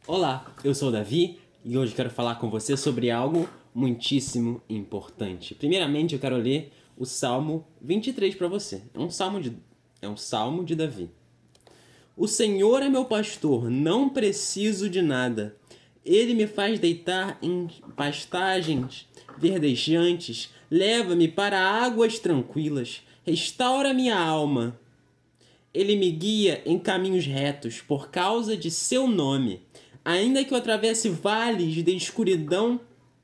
Olá, eu sou o Davi e hoje quero falar com você sobre algo muitíssimo importante. Primeiramente, eu quero ler o Salmo 23 para você. É um salmo de Davi. O Senhor é meu pastor, não preciso de nada. Ele me faz deitar em pastagens verdejantes, leva-me para águas tranquilas, restaura minha alma. Ele me guia em caminhos retos por causa de seu nome. Ainda que eu atravesse vales de escuridão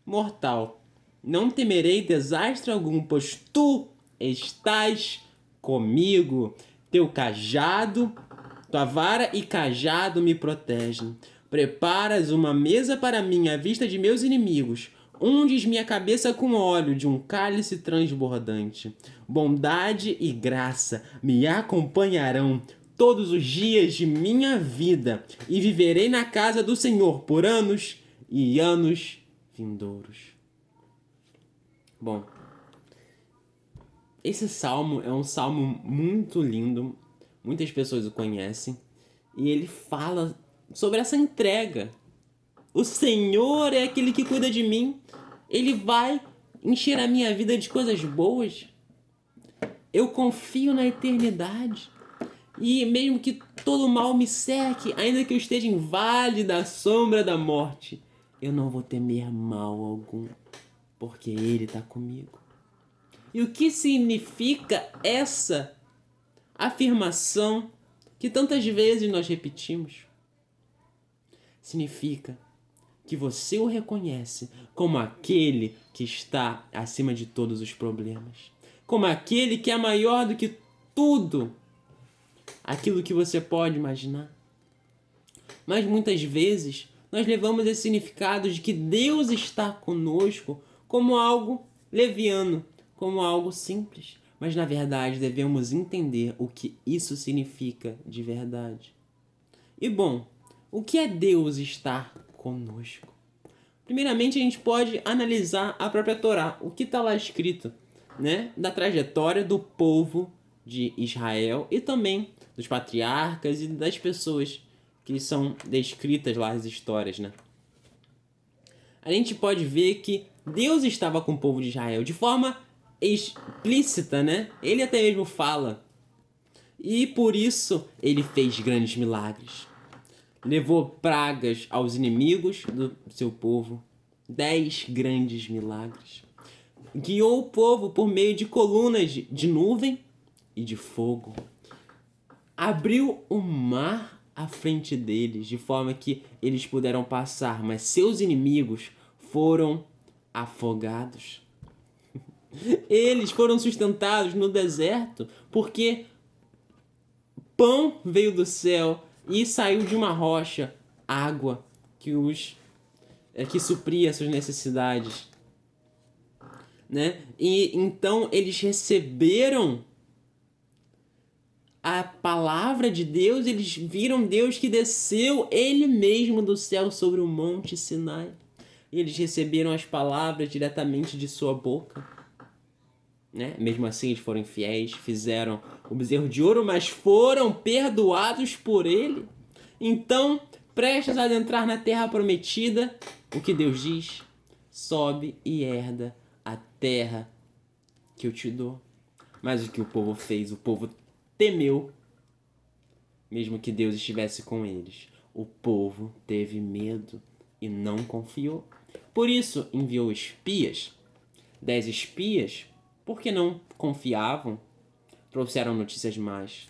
mortal, não temerei desastre algum, pois tu estás comigo. Teu cajado, tua vara e cajado me protegem. Preparas uma mesa para mim à vista de meus inimigos. Unges minha cabeça com óleo de um cálice transbordante. Bondade e graça me acompanharão todos os dias de minha vida e viverei na casa do Senhor por anos e anos vindouros. Bom, esse salmo é um salmo muito lindo, muitas pessoas o conhecem, e ele fala sobre essa entrega. O Senhor é aquele que cuida de mim. Ele vai encher a minha vida de coisas boas. Eu confio na eternidade. E mesmo que todo mal me cerque, ainda que eu esteja em vale da sombra da morte, eu não vou temer mal algum, porque Ele está comigo. E o que significa essa afirmação que tantas vezes nós repetimos? Significa que você o reconhece como aquele que está acima de todos os problemas, como aquele que é maior do que tudo aquilo que você pode imaginar. Mas muitas vezes nós levamos esse significado de que Deus está conosco como algo leviano, como algo simples. Mas na verdade devemos entender o que isso significa de verdade. E bom, o que é Deus estar conosco? Primeiramente, a gente pode analisar a própria Torá, o que está lá escrito, né, da trajetória do povo de Israel e também dos patriarcas e das pessoas que são descritas lá as histórias, né? A gente pode ver que Deus estava com o povo de Israel de forma explícita, né? Ele até mesmo fala. E por isso ele fez grandes milagres. Levou pragas aos inimigos do seu povo. 10 grandes milagres. Guiou o povo por meio de colunas de nuvem e de fogo. Abriu o mar à frente deles, de forma que eles puderam passar, mas seus inimigos foram afogados. Eles foram sustentados no deserto porque pão veio do céu e saiu de uma rocha água que supria suas necessidades, né? E então eles receberam a palavra de Deus, eles viram Deus que desceu ele mesmo do céu sobre o monte Sinai. Eles receberam as palavras diretamente de sua boca, né? Mesmo assim eles foram infiéis, fizeram o bezerro de ouro, mas foram perdoados por ele. Então, prestes a adentrar na terra prometida, o que Deus diz? Sobe e herda a terra que eu te dou. Mas o que o povo fez? O povo temeu, mesmo que Deus estivesse com eles. O povo teve medo e não confiou. Por isso enviou espias. 10 espias, porque não confiavam, trouxeram notícias más.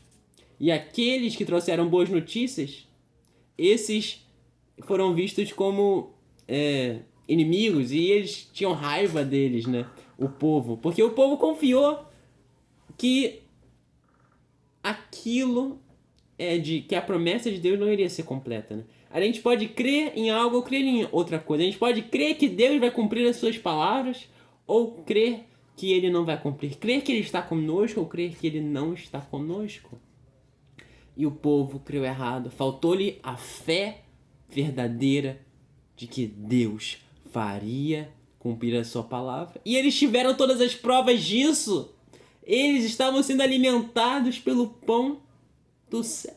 E aqueles que trouxeram boas notícias, esses foram vistos como inimigos e eles tinham raiva deles, né? O povo. Porque o povo confiou que aquilo que a promessa de Deus não iria ser completa, né? A gente pode crer em algo ou crer em outra coisa. A gente pode crer que Deus vai cumprir as suas palavras ou crer que ele não vai cumprir. Crer que ele está conosco ou crer que ele não está conosco. E o povo creu errado. Faltou-lhe a fé verdadeira de que Deus faria cumprir a sua palavra. E eles tiveram todas as provas disso. Eles estavam sendo alimentados pelo pão do céu.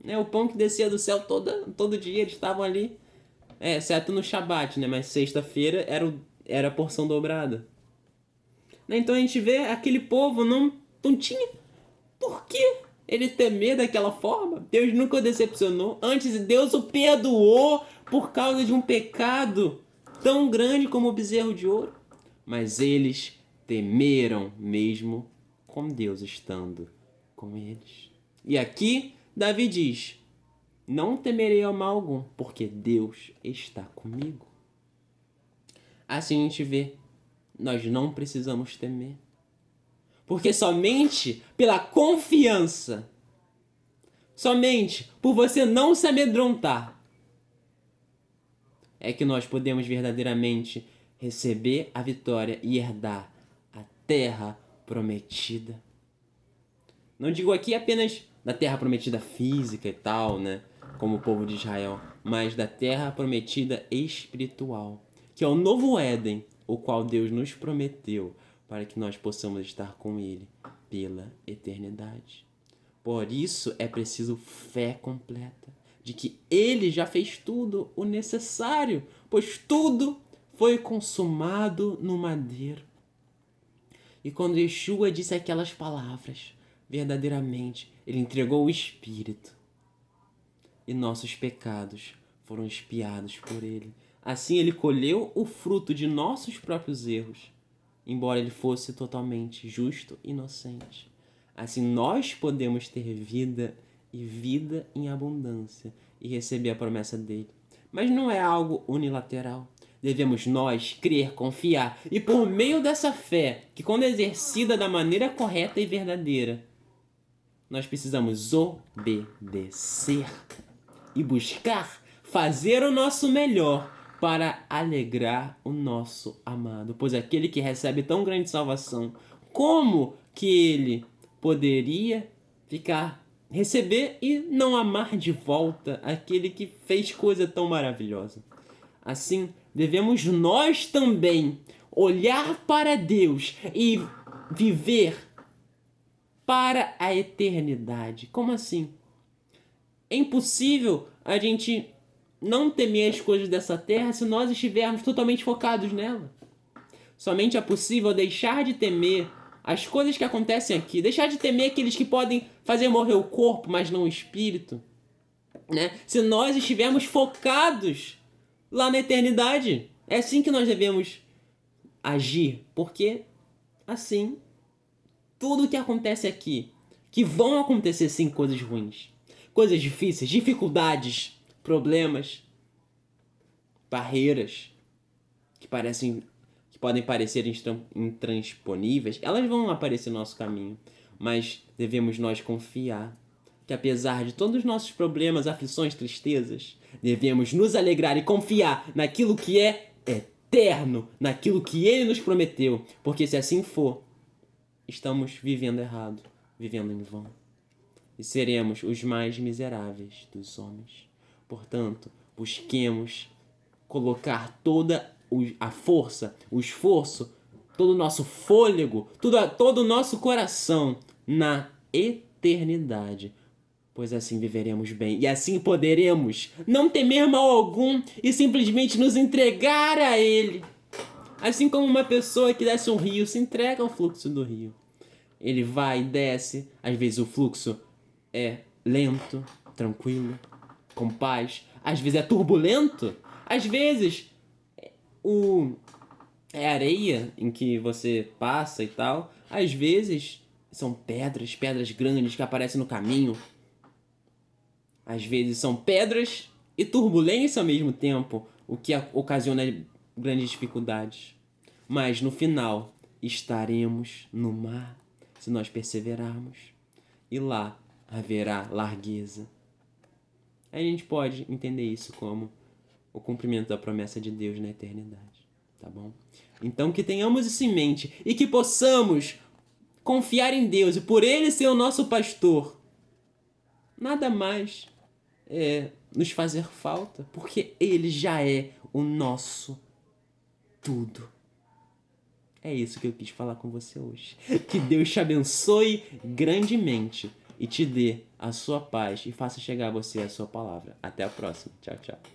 né? O pão que descia do céu todo dia, eles estavam ali. Exceto no Shabat, né? Mas sexta-feira era a porção dobrada. Né? Então a gente vê aquele povo não tinha por que ele temer daquela forma. Deus nunca o decepcionou. Antes, Deus o perdoou por causa de um pecado tão grande como o bezerro de ouro. Mas eles temeram mesmo com Deus estando com eles. E aqui Davi diz: não temerei ao mal algum, porque Deus está comigo. Assim a gente vê, nós não precisamos temer. Porque somente pela confiança, somente por você não se amedrontar, é que nós podemos verdadeiramente receber a vitória e herdar a terra prometida. Não digo aqui apenas da terra prometida física e tal, né? Como o povo de Israel, mas da terra prometida espiritual, que é o novo Éden, o qual Deus nos prometeu para que nós possamos estar com Ele pela eternidade. Por isso é preciso fé completa, de que Ele já fez tudo o necessário, pois tudo foi consumado no madeiro. E quando Yeshua disse aquelas palavras, verdadeiramente, Ele entregou o Espírito. E nossos pecados foram expiados por Ele. Assim Ele colheu o fruto de nossos próprios erros, embora Ele fosse totalmente justo e inocente. Assim nós podemos ter vida e vida em abundância e receber a promessa dele. Mas não é algo unilateral. Devemos nós crer, confiar e por meio dessa fé, que quando exercida da maneira correta e verdadeira, nós precisamos obedecer e buscar fazer o nosso melhor para alegrar o nosso amado. Pois aquele que recebe tão grande salvação, como que ele poderia receber e não amar de volta aquele que fez coisa tão maravilhosa? Assim, devemos nós também olhar para Deus e viver para a eternidade. Como assim? É impossível a gente não temer as coisas dessa terra se nós estivermos totalmente focados nela. Somente é possível deixar de temer as coisas que acontecem aqui, deixar de temer aqueles que podem fazer morrer o corpo, mas não o espírito, né? Se nós estivermos focados lá na eternidade. É assim que nós devemos agir, porque assim, tudo que acontece aqui, que vão acontecer sim coisas ruins, coisas difíceis, dificuldades, problemas, barreiras que podem parecer intransponíveis, elas vão aparecer no nosso caminho, mas devemos nós confiar que apesar de todos os nossos problemas, aflições, tristezas, devemos nos alegrar e confiar naquilo que é eterno, naquilo que Ele nos prometeu, porque se assim for, estamos vivendo errado, vivendo em vão, e seremos os mais miseráveis dos homens. Portanto, busquemos colocar toda a força, o esforço, todo o nosso fôlego, todo o nosso coração na eternidade, pois assim viveremos bem e assim poderemos não temer mal algum e simplesmente nos entregar a Ele. Assim como uma pessoa que desce um rio se entrega ao fluxo do rio. Ele vai e desce, às vezes o fluxo é lento, tranquilo, com paz, às vezes é turbulento, às vezes é areia em que você passa e tal, às vezes são pedras grandes que aparecem no caminho. Às vezes são pedras e turbulência ao mesmo tempo, o que ocasiona grandes dificuldades. Mas no final estaremos no mar, se nós perseverarmos. E lá haverá largueza. Aí a gente pode entender isso como o cumprimento da promessa de Deus na eternidade. Tá bom? Então que tenhamos isso em mente e que possamos confiar em Deus e por Ele ser o nosso pastor. Nada mais nos fazer falta, porque Ele já é o nosso tudo. É isso que eu quis falar com você hoje. Que Deus te abençoe grandemente. e te dê a sua paz e faça chegar a você a sua palavra. Até a próxima. Tchau, tchau.